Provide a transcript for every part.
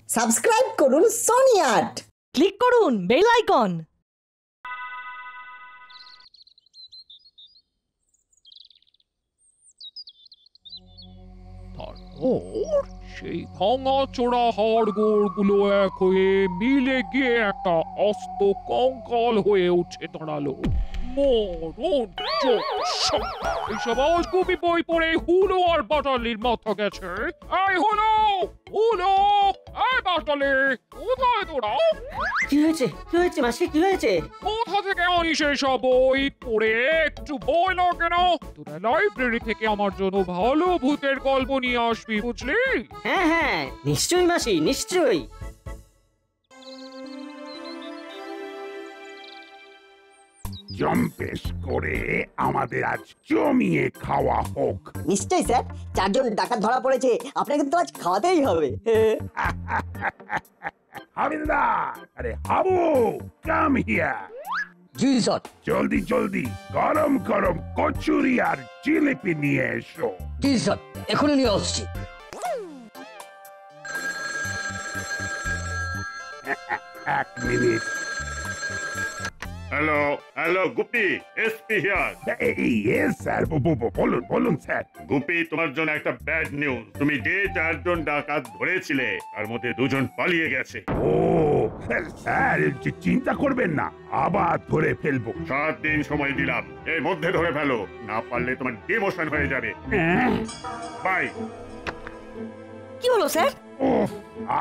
Subscribe করুন Sony আট। Click করুন বেল আইকন। তারপর সেই ভাঙা চোরা হাড়গোড়গুলো এক হয়ে মিলে গিয়ে একটা অস্ত কঙ্কাল হয়ে উঠে দাঁড়ালো। মরণ চোখ! এইসব আজগুবি বই পড়ে হুলো আর বাটালির মাথা গেছে। এই হুলো, হুলো, এই বাটালি, কোথায় তোরা? কি হয়েছে মাসি, কি হয়েছে? কোথা থেকে আনিস সব বই পড়ে? একটু ভয় লাগে না? তোরা লাইব্রেরি থেকে আমার জন্য ভালো ভূতের গল্প নিয়ে আসবি, বুঝলি? হ্যাঁ, নিশ্চয়ই মাসি, নিশ্চয়ই। জম্পেশ করে আমাদের আজ জমিয়ে খাওয়া হোক। নিশ্চয়ই স্যার, 4 জন ডাকাত ধরা পড়েছে, আপনাকে তো আজ খাওয়াতেই হবে। হাবিলদার, আরে হাবু, কাম হিয়ার। জি স্যার। জলদি জলদি গরম গরম কচুরি আর জিলিপি নিয়ে এসো। জি স্যার, এখনই নিয়ে আসছি। এক minute. Hello hello Gupi, SP here. Yes sir, বলুন বলুন স্যার। গুপি, তোমার জন্য একটা ব্যাড নিউজ। তুমি যে 4 জন ডাকাত ধরেছিলে তার মধ্যে 2 জন পালিয়ে গেছে। ও স্যার, চিন্তা করবেন না, আবার ধরে ফেলবো। 7 দিন সময় দিলাম, এর মধ্যে ধরে ফেলো, না পারলে তোমার ডিমোশন হয়ে যাবে। বাই। কি হলো স্যার? ওহ,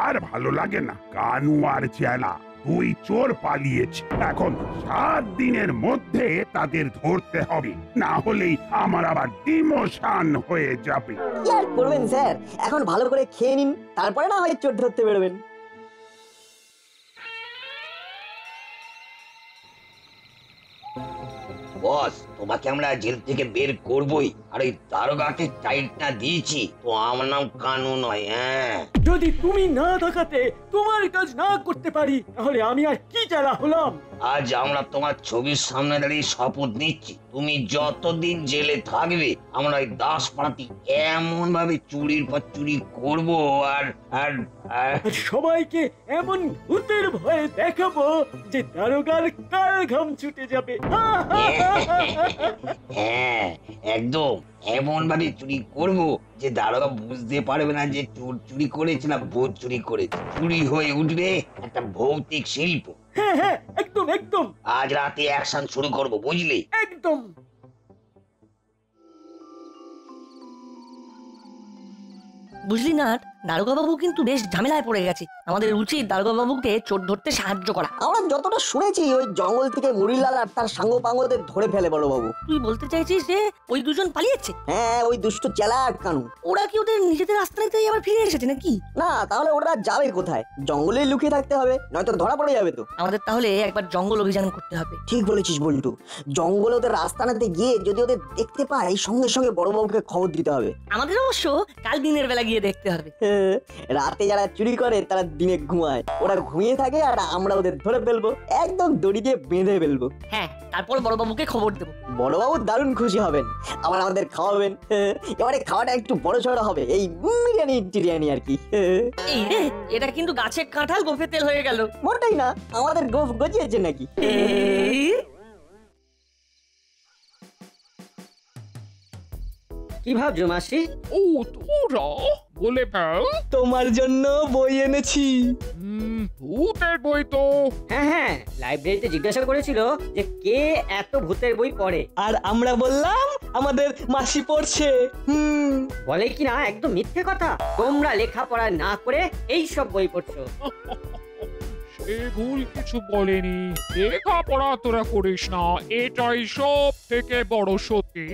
আর ভালো লাগে না, কানু আর চেলা 2 চোর পালিয়েছে। এখন 7 দিনের মধ্যে তাদের ধরতে হবে, না হলেই আমার আবার ডিমোশন হয়ে যাবে। কি আর করবেন স্যার, এখন ভালো করে খেয়ে নিন, তারপরে না হয় চোর ধরতে বেরোবেন। বস, তোমাকে আমরা জেল থেকে বের করবই, আর ওই দারোগাকে টাইটটা দিয়েছি তো। আমার নাম কানু নয়। হ্যাঁ, যদি তুমি না থাকাতে তোমার কাজ না করতে পারি, তাহলে আমি আর কি চালা হলাম? আজ আমরা তোমার ছবির সামনে দাঁড়িয়ে শপথ নিচ্ছি, তুমি যতদিন জেলে থাকবে আমরা ওই দাসপাড়াতে এমন ভাবে চুরির পর চুরি করবো আর আর আর আর সবাইকে এমন ভূতের ভয়ে দেখাবো যে দারোগার কার ঘাম ছুটে যাবে। হ্যাঁ, একদম এমন ভাবে চুরি করব যে দারোগা বুঝতে পারবে না যে চোর চুরি করেছে না ভূত চুরি করেছে। চুরি হয়ে উঠবে একটা ভৌতিক শিল্প। হ্যাঁ, একদম একদম আজ রাতে অ্যাকশন শুরু করব, বুঝলি? একদম। বুঝলি না, দারোগা বাবু কিন্তু বেশ ঝামেলায় পড়ে গেছে। আমাদের উচিত দারোগা বাবুকে চোর ধরতে সাহায্য করা। আমরা যতটা শুনেছি, ওই জঙ্গল থেকে মুড়িলাল আর তার সাঙ্গ পাঙ্গদের ধরে ফেলে বড় বাবু। তুই বলতে চাইছিস যে ওই 2 জন পালিয়েছে? হ্যাঁ, ওই দুষ্ট চেলা আর কানু। ওরা কি ওদের নিজেদের আস্তানাতেই আবার ফিরে এসেছে নাকি? না, তাহলে ওরা যাবে কোথায়? জঙ্গলে লুকিয়ে থাকতে হবে, নয়তো ধরা পড়ে যাবে তো। আমাদের তাহলে একবার জঙ্গল অভিযান করতে হবে। ঠিক বলেছিস বল্টু, জঙ্গলে ওদের রাস্তানাতে গিয়ে যদি ওদের দেখতে পাই, সঙ্গে সঙ্গে বড় বাবুকে খবর দিতে হবে। আমাদের অবশ্য কাল দিনের বেলা গিয়ে দেখতে হবে। রাতে যারা চুরি করে তারা দিনে ঘুমায়, ওরা ঘুমিয়ে থাকে আর আমরা ওদের ধরে ফেলবো, একদম দড়ি দিয়ে বেঁধে ফেলবো। হ্যাঁ, তারপর বড় বাবুকে খবর দেবো। বড়বাবু দারুণ খুশি হবেন, আবার আমাদের খাওয়াবেন। এবারে খাওয়াটা একটু বড় সড়ো হবে, এই বিরিয়ানি টিরিয়ানি আর কি। এই রে, এটা কিন্তু গাছের কাঁঠাল গোফে তেল হয়ে গেল। মোটেই না, আমাদের গোফ গজিয়েছে নাকি? কি ভাবছো মাসি? ও তোরা বলে ফেল। তোমার জন্য বই এনেছি। ভূতের বই তো। হ্যাঁ, লাইব্রেরিতে জিজ্ঞাসা করেছিল যে কে এত ভূতের বই পড়ে, আর আমরা বললাম আমাদের মাসি পড়ছে। বলে কি না একদম মিথ্যে কথা। তোমরা লেখাপড়া না করে এই সব বই পড়ছো। সে ভুল কিছু বলেনি, লেখাপড়া তোরা করিস না, এটাই সব থেকে বড় সত্যি।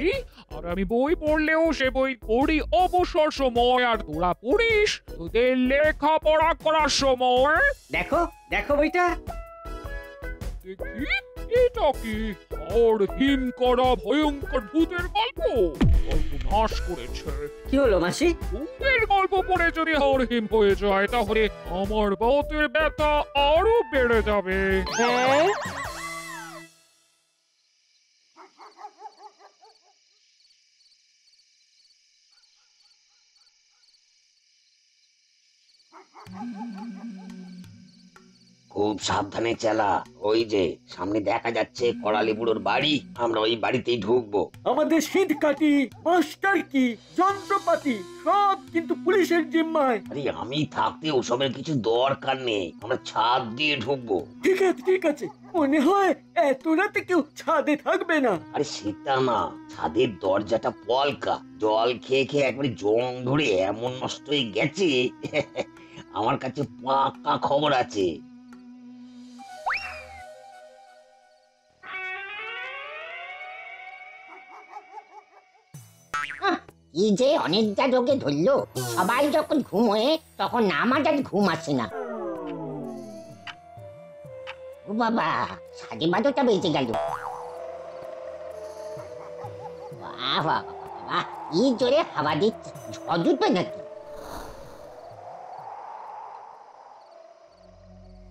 আর আমি বই পড়লেও সে বই পড়ি অবসর সময়, আর তোরা পড়িস তোদের লেখাপড়া করার সময়। দেখো দেখো বইটা। দেখি, এটা কি হাড় হিম করা ভয়ঙ্কর ভূতের গল্প? সর্বনাশ করেছে। কি হলো মাসি? ভূতের গল্প পড়ে যদি হাড় হিম হয়ে যায়, তাহলে আমার বাতের ব্যথা আরো বেড়ে যাবে। হ্যাঁ, খুব সাবধানে চালা। ওই যে সামনে দেখা যাচ্ছে করালি বুড়োর বাড়ি, আমরা ওই বাড়িতেই ঢুকবো। আমাদের শীত কাটি, মাস্টার কি, যন্ত্রপাতি সব কিন্তু পুলিশের জিম্মায়। আরে আমি থাকতে ওসবের কিছু দরকার নেই, আমরা ছাদ দিয়ে ঢুকবো। ঠিক আছে, মনে হয় এত রাতে কেউ ছাদে থাকবে না। আরে সেটা না, ছাদের দরজাটা পলকা, জল খেয়ে খেয়ে একবারে জং ধরে এমন নষ্ট হয়ে গেছে। আমার কাছে পাক্কা খবর আছে। কি যে অনেকটা রোগে ধরলো, সবাই যখন ঘুমোয় তখন আমার আর ঘুম আসে না। ও বাবা, 12:30 বেজে গেল। বাহ বাহ বাহ, কি জোরে হাওয়া দিচ্ছে, ঝড় উঠবে নাকি?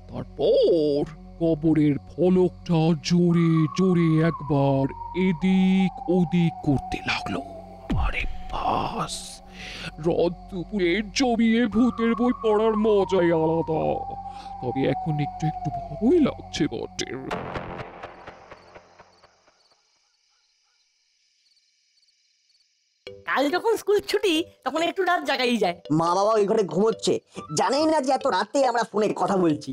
তারপর কবরের ফলকটা জোরে জোরে একবার এদিক ওদিক করতে লাগলো। আরে বাস, রাত দুপুরে জমিয়ে ভূতের বই পড়ার মজাই আলাদা। তবে এখন একটু একটু ভয় লাগছে বটে। কাল যখন স্কুল ছুটি তখন একটু রাত জাগাই যায়। মা বাবা ওই ঘরে ঘুমোচ্ছে, জানেই না যে এত রাতে আমরা ফোনে কথা বলছি।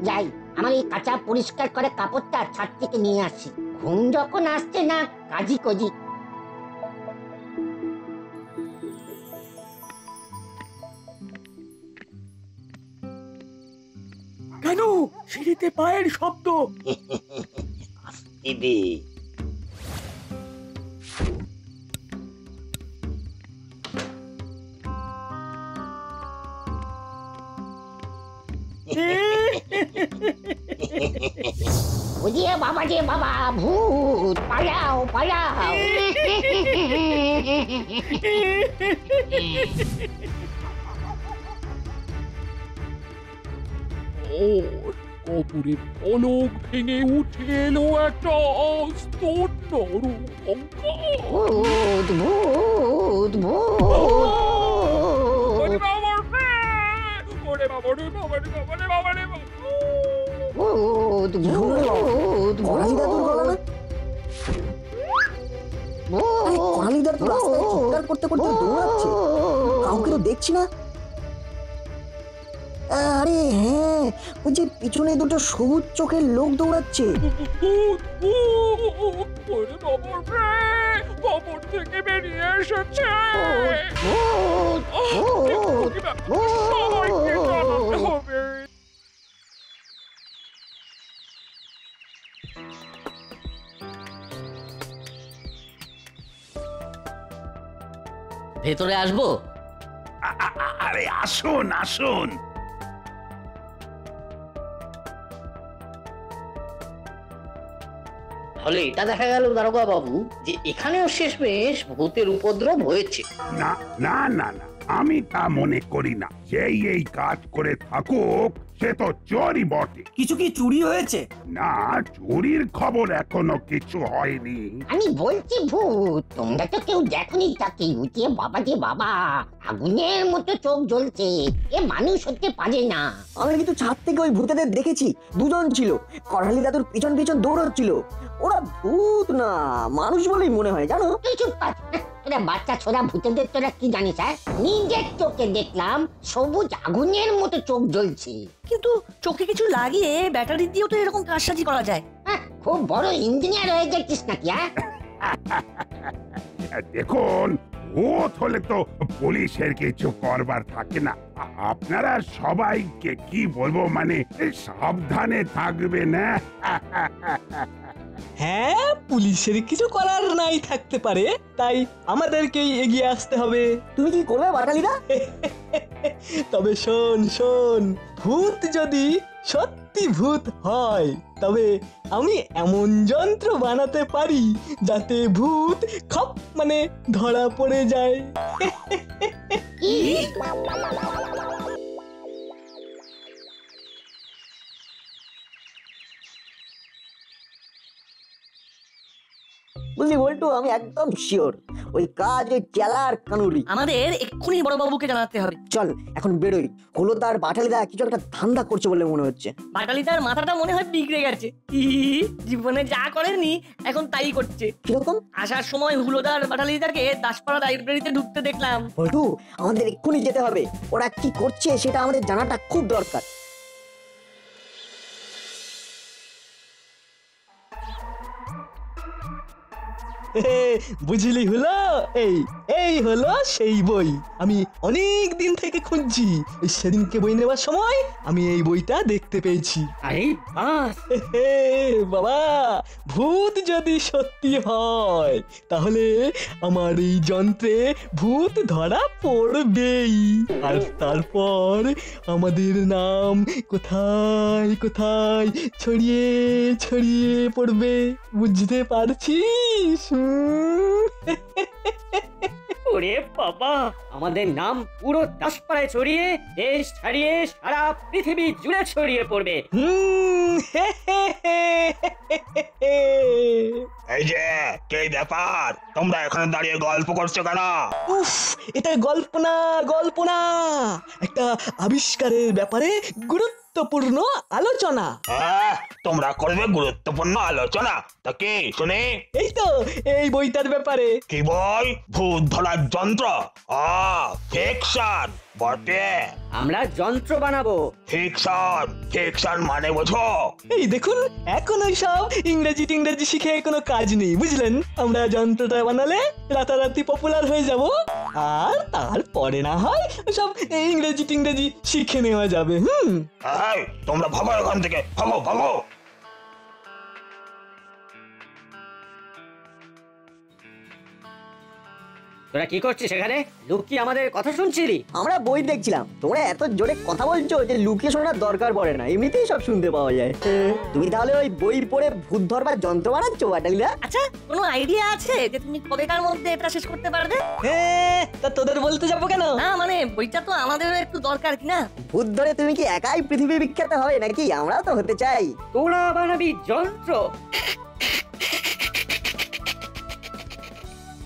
যাই, আমার এই কাঁচা পরিষ্কার করে কাপড়টা ছাদ থেকে নিয়ে আসি। ঘুম যখন আসছে না, কাজি কজি। কেন সিঁড়িতে পায়ের শব্দ? আসতে দে। বুঝিয়ে বাবা যে বাবা, ভূত পালাও পালাও। কবরের ফলক ভেঙে উঠে এলো একটা আস্ত নরকঙ্কাল। ভূত ভূত ভূত। ওরে বাবা রে! ওরে বাবা রে বাবা রে বাবা রে বাবা রে বাবা! ভূত ভূত করালি দাদুর গলা না? আরে করালি দাদু রাস্তায় চিৎকার করতে করতে দৌড়াচ্ছে, কাউকে তো দেখছি না। আরে হ্যাঁ, ওই যে পিছনে দুটো সবুজ চোখের লোক দৌড়াচ্ছে। ভূত! ভূত! ওরে বাবা রে! কবর থেকে বেরিয়ে এসেছে! সবাইকে জানাতে হবে। ভেতরে আসবো? আরে আসুন আসুন। তাহলে এটা দেখা গেল দারোগা বাবু যে এখানেও শেষমেশ ভূতের উপদ্রব হয়েছে। না না না না, আমি তা মনে করি না। যেই এই কাজ করে থাকুক সে তো চোরই বটে। কিছু কি চুরি হয়েছে? না, চুরির খবর এখনো কিছু হয়নি। আমি বলছি ভূত, তোমরা তো কেউ দেখনি তাকে। উঠিয়ে বাবা যে বাবা, আগুনের মতো চোখ জ্বলছে, এ মানুষ হতে পারে না। আমি কিন্তু ছাদ থেকে ওই ভূতেদের দেখেছি, দুজন ছিল, করালি দাদুর পিছন পিছন দৌড়াচ্ছিল। ওরা ভূত না, মানুষ বলেই মনে হয় জানো। তুই চুপ কর। তোরা বাচ্চা ছোড়া, ভূতেদের তোরা কি জানিস? নিজের চোখে দেখলাম সবুজ আগুনের মতো চোখ জ্বলছে। কিন্তু চোখে কিছু লাগিয়ে ব্যাটারি দিয়েও তো এরকম কারসাজি করা যায়। খুব বড় ইঞ্জিনিয়ার হয়ে গেছিস নাকি? দেখুন, ভূত হলে তো পুলিশের কিছু করবার থাকে না। আপনারা সবাইকে কি বলবো, মানে সাবধানে থাকবেন না। হ্যাঁ, পুলিশের কিছু করার নাই থাকতে পারে, তাই আমাদেরকেই এগিয়ে আসতে হবে। তুমি কি করবে বাটালিদা? তবে শোন শোন, ভূত যদি সত্যি ভূত হয় তবে আমি এমন যন্ত্র বানাতে পারি যাতে ভূত খপ মানে ধরা পড়ে যায়। বুঝলি বল্টু, আমি একদম শিওর ওই কাজ ওই চেলার কানুরি। আমাদের এক্ষুনি বড় বাবুকে জানাতে হবে। চল এখন বেরোই। হলুদার বাটালিদা কিছু একটা ধান্দা করছে বলে মনে হচ্ছে। বাটালিদার মাথাটা মনে হয় বিগড়ে গেছে। জীবনে যা করেনি এখন তাই করছে। কিরকম? আসার সময় হুলোদার বাটালিদাকে দাসপাড়া লাইব্রেরিতে ঢুকতে দেখলাম। বল্টু, আমাদের এক্ষুনি যেতে হবে। ওরা কি করছে সেটা আমাদের জানাটা খুব দরকার। বুঝলি হলো, এই এই হলো সেই বই আমি অনেক দিন থেকে খুঁজছি। সেদিনকে বই নেওয়ার সময় আমি এই বইটা দেখতে পেয়েছি। আরে বাস, বাবা, ভূত যদি সত্যি হয় তাহলে আমার এই যন্ত্রে ভূত ধরা পড়বেই। আর তারপর আমাদের নাম কোথায় কোথায় ছড়িয়ে ছড়িয়ে পড়বে, বুঝতে পারছিস? ওরে বাবা, আমাদের নাম পুরো দাসপাড়ায় ছড়িয়ে দেশ ছাড়িয়ে সারা পৃথিবী জুড়ে ছড়িয়ে পড়বে। এই যে কে ব্যাপার, তোমরা এখানে দাঁড়িয়ে গল্প করছো কেন? উফ, এটা গল্প না, গল্প না, একটা আবিষ্কারের ব্যাপারে গুরুত্বপূর্ণ আলোচনা। তোমরা করবে গুরুত্বপূর্ণ আলোচনা? তা কি শুনি? এই তো এই বইটার ব্যাপারে। কি বই? ভূত ধরার যন্ত্র? ফিকশন বটে। আমরা যন্ত্র বানাবো। ফিকশন? ফিকশন মানে বোঝো? এই দেখুন, এখন ওই সব ইংরেজি টিংরেজি শিখে কোনো কাজ নেই, বুঝলেন? আমরা যন্ত্রটা বানালে রাতারাতি পপুলার হয়ে যাব, আর তারপরে না হয় সব ইংরেজি টিংরেজি শিখে নেওয়া যাবে। তোমরা ভাগো এখান থেকে, ভাগো ভাগো। তোরা কি করছিস সেখানে? লুকিয়ে আমাদের কথা শুনছিলি? আমরা বই দেখছিলাম। তোমরা এত জোরে কথা বলছো যে লুকিয়ে শোনার দরকার পড়ে না, এমনিতেই সব শুনতে পাওয়া যায়। তুমি তাহলে ওই বই পড়ে ভূত ধরবার যন্ত্র বানাচ্ছো বাটালিদা? আচ্ছা, কোনো আইডিয়া আছে যে তুমি কবেকার মধ্যে এটা শেষ করতে পারবে? তা তোদের বলতে যাবো কেন? না মানে বইটা তো আমাদেরও একটু দরকার, কি না? ভূত ধরে তুমি কি একাই পৃথিবী বিখ্যাত হবে নাকি? আমরাও তো হতে চাই। তোরা বানাবি যন্ত্র?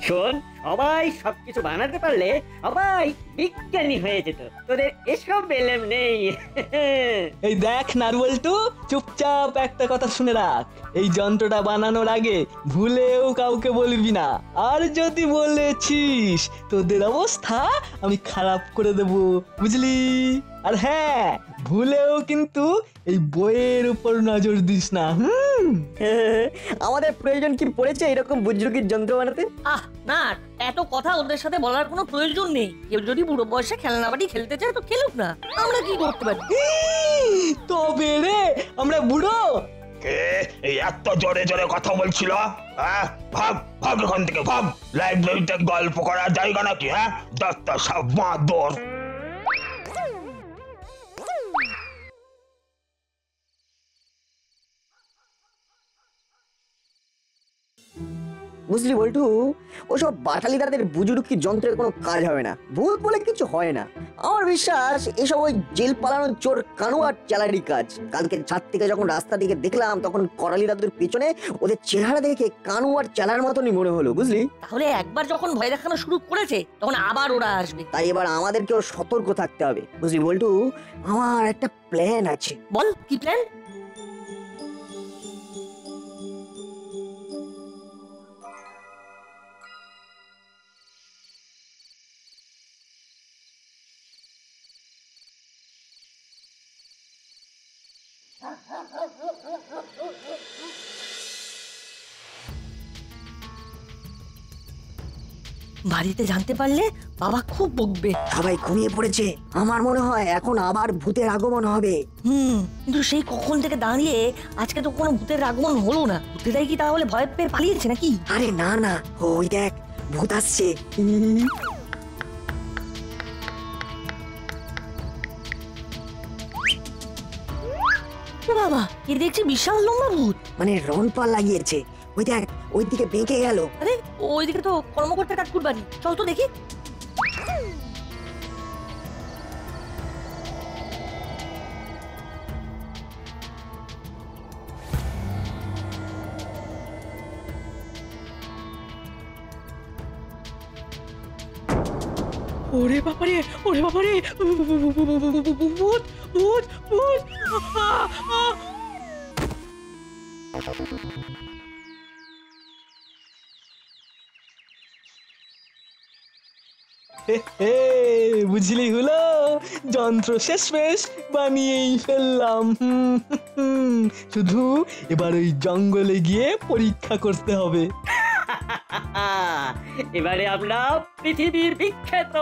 শোন, সবাই সবকিছু বানাতে পারলে সবাই বিজ্ঞানী হয়ে যেত। তোদের এসব বেলেম নেই। এই দেখ নারওয়ালটু, চুপচাপ একটা কথা শুনে রাখ। এই যন্ত্রটা বানানোর আগে ভুলেও কাউকে বলবি না, আর যদি বলেছিস তোদের অবস্থা আমি খারাপ করে দেব, বুঝলি? আর হ্যাঁ, ভুলেও কিন্তু এই বইয়ের উপর নজর দিস না। আমাদের প্রয়োজন কি পড়েছে এরকম বুজরুকির যন্ত্র বানাতে? না, এত কথা ওদের সাথে বলার কোনো প্রয়োজন নেই। কেউ যদি বুড়ো বয়সে খেলনাবাটি খেলতে চায় তো খেলুক না, আমরা কি করতে পারি? তবে রে, আমরা বুড়ো? এই এত জোরে জোরে কথা বলছিল? ভাগ ভাগ এখান থেকে, ভাগ। লাইব্রেরিতে গল্প করার জায়গা নাকি? দত্ত সব মাদর। বুঝলি বল্টু, ওসব বাটালিদারদের বুজুর্কি যন্ত্রের কোনো কাজ হবে না। ভূত বলে কিছু হয় না। আমার বিশ্বাস এসব ওই জেল পালানোর চোর কানু আর চালারি কাজ। কালকে ছাদ থেকে যখন রাস্তা দিকে দেখলাম তখন করালি দাদুর পেছনে ওদের চেহারা দেখে কানু আর চালার মতনই মনে হলো, বুঝলি? তাহলে একবার যখন ভয় দেখানো শুরু করেছে তখন আবার ওরা আসবে। তাই এবার আমাদেরকেও সতর্ক থাকতে হবে, বুঝলি বল্টু? আমার একটা প্ল্যান আছে। বল, কি প্ল্যান? বাড়িতে জানতে পারলে বাবা খুব বকবে। সবাই ঘুমিয়ে পড়েছে, আমার মনে হয় এখন আবার ভূতের আগমন হবে। কিন্তু সেই কখন থেকে দাঁড়িয়ে আজকে তো কোনো ভূতের আগমন হলো না। ভূতেরাই কি তাহলে ভয় পেয়ে পালিয়েছে নাকি? আরে না না, ওই দেখ ভূত আসছে। বাবা, কি দেখছি বিশাল লম্বা ভূত, মানে রনপাল লাগিয়েছে। ওই দেখ, ওইদিকে বেঁকে গেল। আরে ওইদিকে তো কর্মকর্তা কাঠকুট বাড়ি, চল তো দেখি। ওরে বাবারে, ওরে বাবারে, ভূত ভূত ভূত! বুঝলি হলো, যন্ত্র শেষমেশ বানিয়েই ফেললাম। শুধু এবার ওই জঙ্গলে গিয়ে পরীক্ষা করতে হবে। এবারে আমরা পৃথিবীর বিখ্যাত।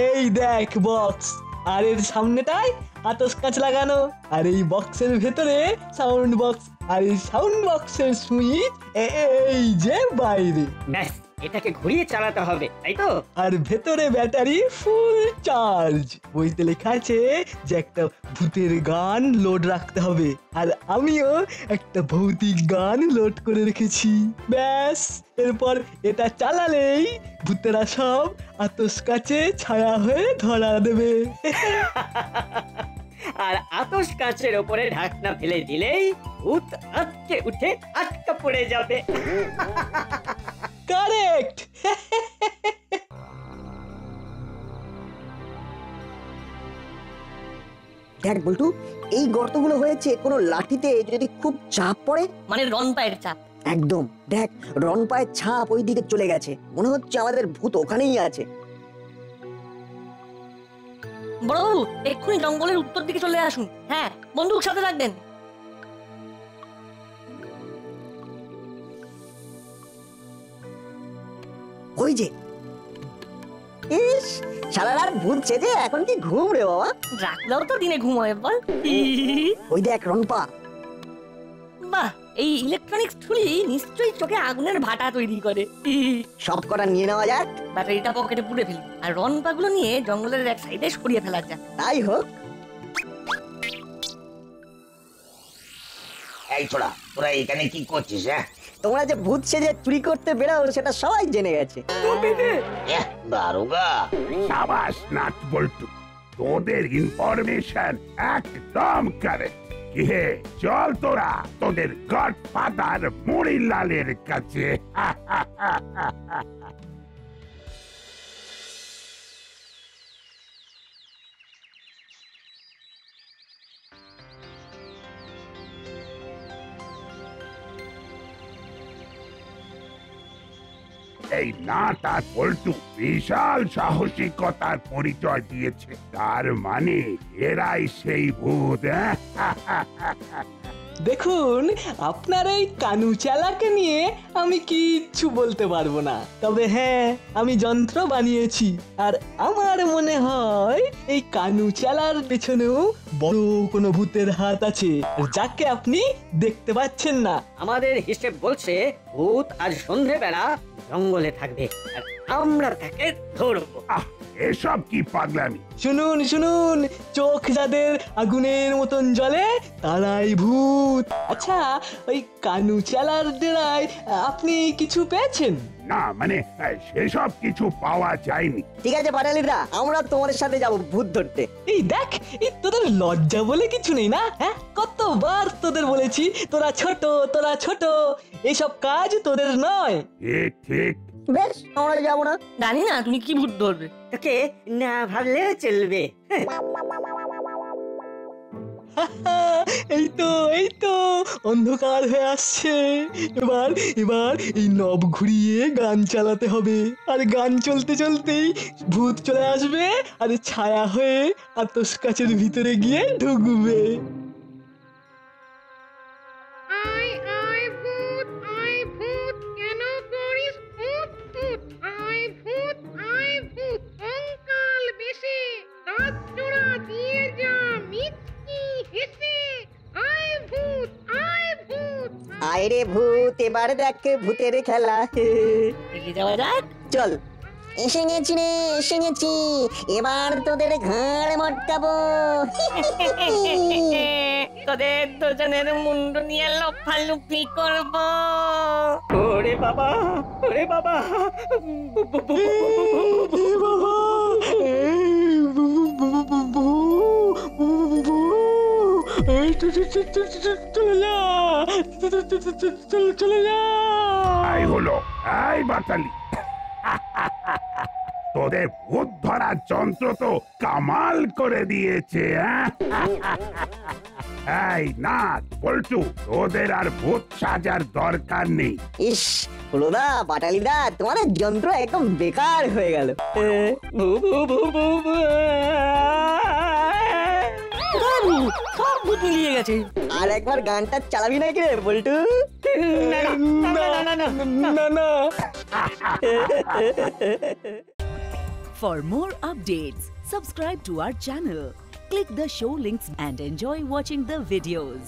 এই দেখ বক্স, আর এর সামনেটায় আতস কাঁচ লাগানো, আর এই বক্সের ভেতরে সাউন্ড বক্স, আর এই সাউন্ড বক্সের সুইচ এই যে বাইরে। ব্যাস, এটাকে ঘুরিয়ে চালাতে হবে, তাই তো? আর ভেতরে ব্যাটারি ফুল চার্জ। বইতে লেখা আছে যে একটা ভূতের গান লোড রাখতে হবে, আর আমিও একটা ভৌতিক গান লোড করে রেখেছি। ব্যাস, এরপর এটা চালালেই ভূতেরা সব আতস কাছে ছায়া হয়ে ধরা দেবে। আর আতস কাচের ওপরে ঢাকনা ফেলে দিলেই ভূত আটকে উঠে আটকা পড়ে যাবে। কারেক্ট। দেখ বল্টু, এই গর্তগুলো হয়েছে কোনো লাঠিতে যদি খুব চাপ পড়ে। মানে রন পায়ের চাপ। একদম, দেখ রন পায়ের ছাপ ওই দিকে চলে গেছে, মনে হচ্ছে আমাদের ভূত ওখানেই আছে। বড়বাবু, এক্ষুনি জঙ্গলের উত্তর দিকে চলে আসুন। হ্যাঁ, বন্দুক সাথে রাখবেন। ওই যে, ইস, সারা রাত ভূত চেয়ে এখন কি ঘুম রে বাবা? রাতটাও তো দিনে ঘুমায় বল। ওই দেখ রনপা। বাহ, এই ইলেকট্রনিক্স থুলি নিশ্চয়ই চোখে আগুনের ভাটা তৈরি করে। সব কটা নিয়ে নেওয়া যাক। ব্যাটারিটা পকেটে পুড়ে ফেলি, আর রনপাগুলো নিয়ে জঙ্গলের এক সাইডে সরিয়ে ফেলা যাক। তাই হোক। এই ছোড়া, তোরা এখানে কি করছিস? হ্যাঁ, তোমরা যে ভূত সেজে চুরি করতে বেরাও সেটা সবাই জেনে গেছে। দারোগা, সাবাস নাট বল্টু, তোদের ইনফরমেশন একদম কারেক্ট। কি হে, চল তোরা তোদের গডফাদার মরিলালের কাছে। এই নাট আর পল্টু বিশাল সাহসিকতার পরিচয় দিয়েছে, তার মানে এরাই সেই ভূত। দেখুন, আপনার এই কানু চালাকে নিয়ে আমি কিচ্ছু বলতে পারবো না, তবে হ্যাঁ, আমি যন্ত্র বানিয়েছি, আর আমার মনে হয় এই কানু চালার পেছনেও বড় কোনো ভূতের হাত আছে, যাকে আপনি দেখতে পাচ্ছেন না। আমাদের হিসেব বলছে ভূত আজ সন্ধ্যেবেলা জঙ্গলে থাকবে, আর আমরা তাকে ধরবো। এসব কি পাগলামি? শুনুন শুনুন, চোখ যাদের আগুনের মতন জ্বলে তারাই ভূত। আচ্ছা, ওই কানু চালার ডেরায় আপনি কিছু পেয়েছেন? না মানে সেসব কিছু পাওয়া যায়নি। ঠিক আছে বাটালিরা, আমরা তোমাদের সাথে যাব ভূত ধরতে। এই দেখ, এই তোদের লজ্জা বলে কিছু নেই না? হ্যাঁ, কতবার তোদের বলেছি তোরা ছোট, তোরা ছোট, এইসব কাজ তোদের নয়। ঠিক ঠিক। বেশ, আমরা যাবো না। জানি না তুমি কি ভূত ধরবে। তোকে না ভাবলেও চলবে। এই তো এই তো অন্ধকার হয়ে আসছে, এবার এবার এই নব ঘুরিয়ে গান চালাতে হবে, আর গান চলতে চলতেই ভূত চলে আসবে, আর ছায়া হয়ে আতস কাচের ভিতরে গিয়ে ঢুকবে। আয় রে ভূত, এবার দেখ ভূতের খেলা। এগিয়ে যাওয়া যাক। চল। এসে গেছি রে, এসে গেছি, এবার তোদের ঘাড় মটকাবো। তোদের দুজনের মুন্ডু নিয়ে লফালুফি করব। ওরে বাবা, ওরে বাবা, চলে যা, চলে যা। আই হলো, আই বাটালি, তোদের ভূত ধরার যন্ত্র তো কামাল করে দিয়েছে। এই না বলছু, তোদের আর ভূত সাজার দরকার নেই। ইস হলোদা বাটালিদা, তোমার যন্ত্র একদম বেকার হয়ে গেল। সব ভূত মিলিয়ে গেছে। আর একবার গানটা চালাবি নাকি রে বল্টু? না For more updates, subscribe to our channel, click the show links and enjoy watching the videos.